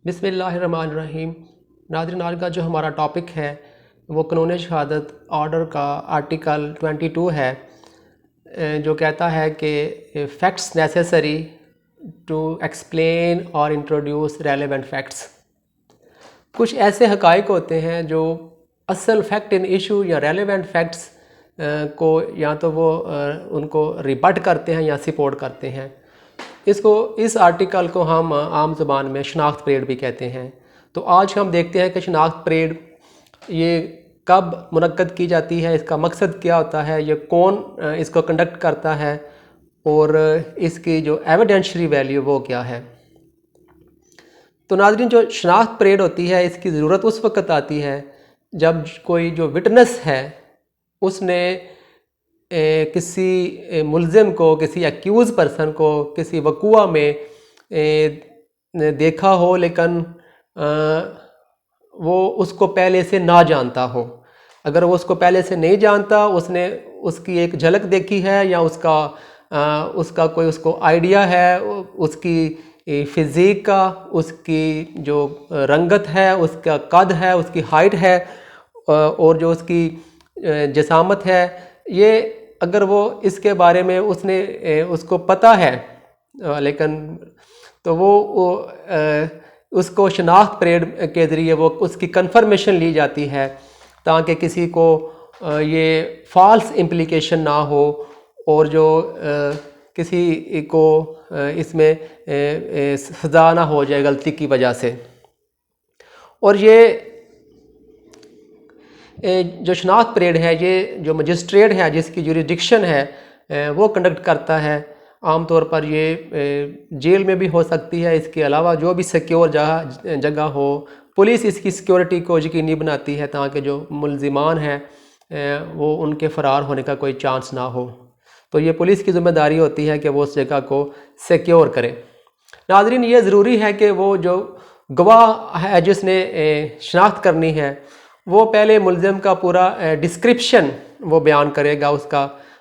बिस्मिल्लाहिर्रहमानिर्रहीम। नाज़रीन, आज का जो हमारा टॉपिक है वो कानून शहादत ऑर्डर का आर्टिकल 22 है, जो कहता है कि फैक्ट्स नेसेसरी टू एक्सप्लेन और इंट्रोड्यूस रेलेवेंट फैक्ट्स। कुछ ऐसे हक़ाइक़ होते हैं जो असल फैक्ट इन इशू या रेलेवेंट फैक्ट्स को या तो वो उनको रिबट करते हैं या सपोर्ट करते हैं। इस आर्टिकल को हम आम ज़बान में शनाख्त परेड भी कहते हैं। तो आज हम देखते हैं कि शनाख्त परेड ये कब मुनक्कद की जाती है, इसका मकसद क्या होता है, ये कौन इसको कंडक्ट करता है और इसकी जो एविडेंशरी वैल्यू वो क्या है। तो नाज़रीन, जो शनाख्त परेड होती है इसकी ज़रूरत उस वक़्त आती है जब कोई जो विटनेस है उसने किसी मुल्ज़िम को, किसी एक्यूज़ पर्सन को किसी वक़ूआ में देखा हो, लेकिन वो उसको पहले से ना जानता हो। अगर वो उसको पहले से नहीं जानता, उसने उसकी एक झलक देखी है या उसका कोई उसको आइडिया है, उसकी फ़िज़ीक का, उसकी जो रंगत है, उसका कद है, उसकी हाइट है और जो उसकी जसामत है, ये अगर वो इसके बारे में उसको पता है, लेकिन तो वो उसको शनाख्त परेड के ज़रिए वो उसकी कन्फर्मेशन ली जाती है ताकि किसी को ये फ़ाल्स इम्प्लिकेशन ना हो और जो किसी को इसमें सज़ा ना हो जाए गलती की वजह से। और ये जो शनाख्त परेड है, ये जो मजिस्ट्रेट है जिसकी जुरिडिक्शन है वो कंडक्ट करता है। आम तौर पर ये जेल में भी हो सकती है। इसके अलावा जो भी सिक्योर जगह हो, पुलिस इसकी सिक्योरिटी को यकीनी बनाती है ताकि जो मुल्ज़िमान हैं वो उनके फ़रार होने का कोई चांस ना हो। तो ये पुलिस की ज़िम्मेदारी होती है कि वो उस जगह को सिक्योर करे। नाज़रीन, ये ज़रूरी है कि वो जो गवाह है जिसने शनाख्त करनी है वो पहले मुल्ज़िम का पूरा डिस्क्रिप्शन वो बयान करेगा,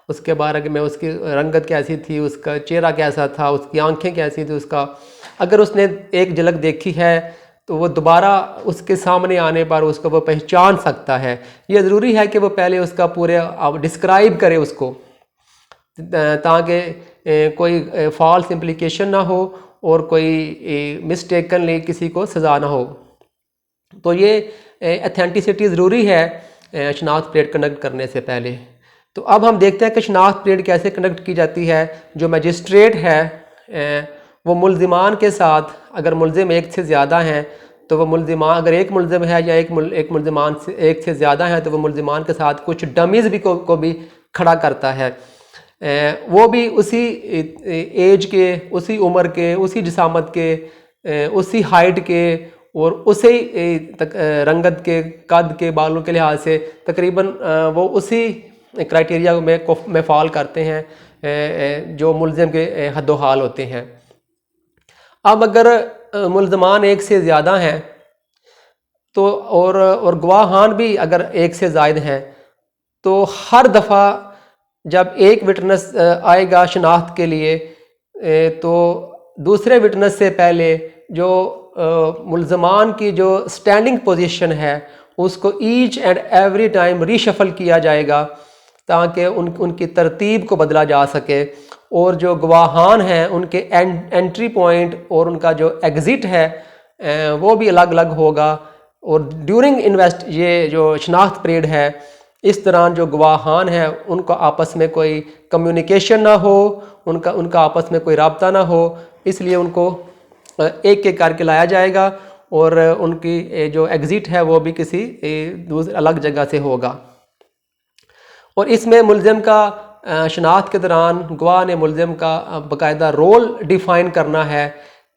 उसके बारे में उसकी रंगत कैसी थी, उसका चेहरा कैसा था, उसकी आंखें कैसी थी, उसका अगर उसने एक झलक देखी है तो वो दोबारा उसके सामने आने पर उसको वो पहचान सकता है। ये ज़रूरी है कि वो पहले उसका पूरे डिस्क्राइब करे उसको, ताकि कोई फॉल्स इम्प्लिकेशन ना हो और कोई मिस्टेकनली किसी को सज़ा ना हो। तो ये एथेंटिसिटी ज़रूरी है शनाख्त परेड कंडक्ट करने से पहले। तो अब हम देखते हैं कि शनाख्त परेड कैसे कंडक्ट की जाती है। जो मजिस्ट्रेट है वो मुल्ज़िमान के साथ, अगर मुल्ज़िम एक से ज़्यादा हैं तो वो मुल्ज़िमान, अगर एक मुल्ज़िम है या एक मुल्ज़िमान से एक से ज़्यादा हैं तो वो मुल्ज़िमान के साथ कुछ डमीज़ भी को भी खड़ा करता है। वो भी उसी एज के, उसी उम्र के, उसी जिसामत के, उसी हाइट के और उसी रंगत के, कद के, बालों के लिहाज से तकरीबन वो उसी क्राइटेरिया में फॉल करते हैं जो मुल्ज़िम के हद्दो हाल होते हैं। अब अगर मुल्ज़मान एक से ज़्यादा हैं तो और गवाहान भी अगर एक से ज़ायद हैं तो हर दफ़ा जब एक विटनेस आएगा शनाख्त के लिए तो दूसरे विटनेस से पहले जो मुल्ज़मान की जो स्टैंडिंग पोजीशन है उसको each and every time reshuffle किया जाएगा ताकि उनकी तरतीब को बदला जा सके और जो गवाहान हैं उनके एंट्री पॉइंट और उनका जो एग्ज़िट है वो भी अलग अलग होगा। और ड्यूरिंग ये जो शनाख्त परेड है, इस दौरान जो गवाहान हैं उनका आपस में कोई कम्युनिकेशन ना हो, उनका आपस में कोई राब्ता ना हो, इसलिए उनको एक एक करके लाया जाएगा और उनकी जो एग्ज़िट है वो भी किसी दूसरी अलग जगह से होगा। और इसमें मुल्ज़िम का शनाख्त के दौरान गवाह ने मुल्ज़िम का बाकायदा रोल डिफ़ाइन करना है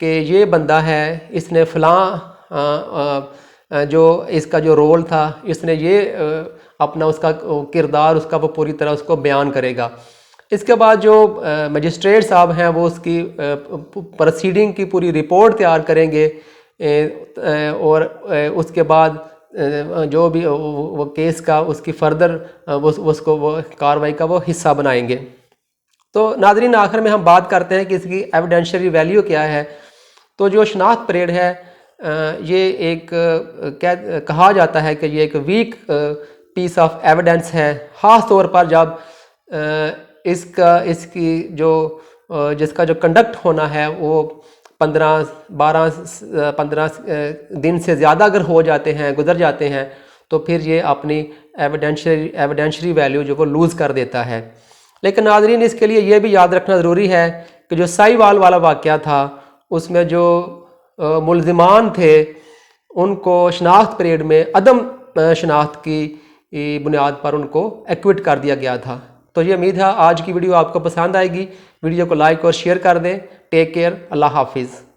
कि ये बंदा है, इसने फ़लाँ जो इसका जो रोल था, इसने ये अपना उसका किरदार उसका वो पूरी तरह उसको बयान करेगा। इसके बाद जो मजिस्ट्रेट साहब हैं वो उसकी प्रोसीडिंग की पूरी रिपोर्ट तैयार करेंगे और उसके बाद जो भी वो केस का उसकी फर्दर उसको वो कार्रवाई का वो हिस्सा बनाएंगे। तो नाज़रीन, आखिर में हम बात करते हैं कि इसकी एविडेंशियरी वैल्यू क्या है। तो जो शनाख्त परेड है ये एक कहा जाता है कि ये एक वीक पीस ऑफ एविडेंस है, ख़ास तौर पर जब जिसका जो कंडक्ट होना है वो 15 दिन से ज़्यादा अगर हो जाते हैं, गुजर जाते हैं, तो फिर ये अपनी एविडेंशरी वैल्यू जो वो लूज़ कर देता है। लेकिन नाज़रीन, इसके लिए ये भी याद रखना ज़रूरी है कि जो साहिवाल वाला वाक़या था उसमें जो मुल्ज़िमान थे उनको शनाख्त परेड में अदम शनाख्त की बुनियाद पर उनको एक्विट कर दिया गया था। तो ये उम्मीद है आज की वीडियो आपको पसंद आएगी। वीडियो को लाइक और शेयर कर दें। Take care. अल्लाह हाफिज़।